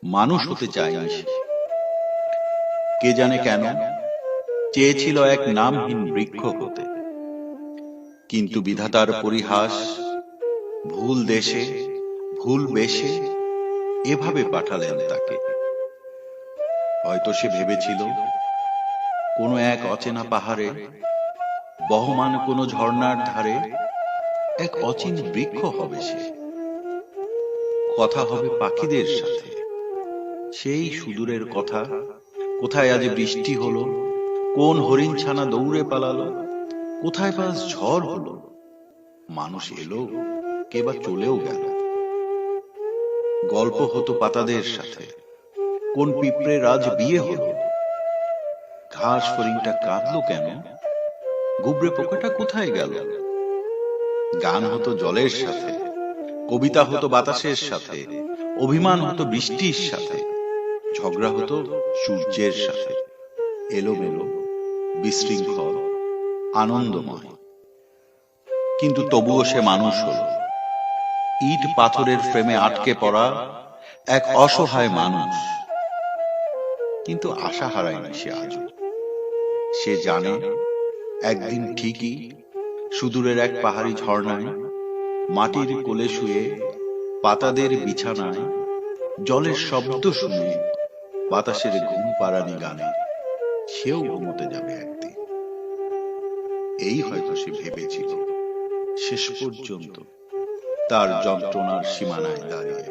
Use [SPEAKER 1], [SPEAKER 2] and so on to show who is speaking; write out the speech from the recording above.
[SPEAKER 1] মানুষ হতে চায়নি সে। কে জানে কেন চেয়েছিল এক নামহীন বৃক্ষ হতে, কিন্তু বিধাতার পরিহাস, ভুল দেশে ভুল বেশে এভাবে পাঠালেন তাকে। হয়তো সে ভেবেছিল কোনো এক অচেনা পাহাড়ে, বহমান কোনো ঝর্ণার ধারে এক অচিন বৃক্ষ হবে সে। কথা হবে পাখিদের সাথে, সেই সুদূরের কথা। কোথায় আজ বৃষ্টি হলো, কোন হরিণ ছানা দৌড়ে পালালো, কোথায় পাস ঝড় হলো, মানুষ এলো কে বা চলেও গেল। গল্প হতো পাতাদের সাথে, কোন পিঁপড়ের আজ বিয়ে হলো, ঘাস ফড়িংটা কাঁদলো কেন, গুবরে পোকাটা কোথায় গেল। গান হতো জলের সাথে, কবিতা হতো বাতাসের সাথে, অভিমান হতো বৃষ্টির সাথে, ঝগড়া হতো সূর্যের সাথে। এলোমেলো, বিশৃঙ্খল, আনন্দময়, কিন্তু তবুও সে মানুষ হল। ইট পাথরের ফ্রেমে আটকে পড়া এক অসহায় মানুষ। কিন্তু আশা হারায়নি সে আজও। সে জানে একদিন ঠিকই সুদূরের এক পাহাড়ি ঝর্ণায়, মাটির কোলে শুয়ে পাতাদের বিছানায়, জলের শব্দ শুনে বাতাসের ঘুম পাড়ানি গানে সেও ঘুমোতে যাবে একদিন। এই হয়তো সে ভেবেছিল শেষ পর্যন্ত তার যন্ত্রণার সীমানায় দাঁড়িয়ে।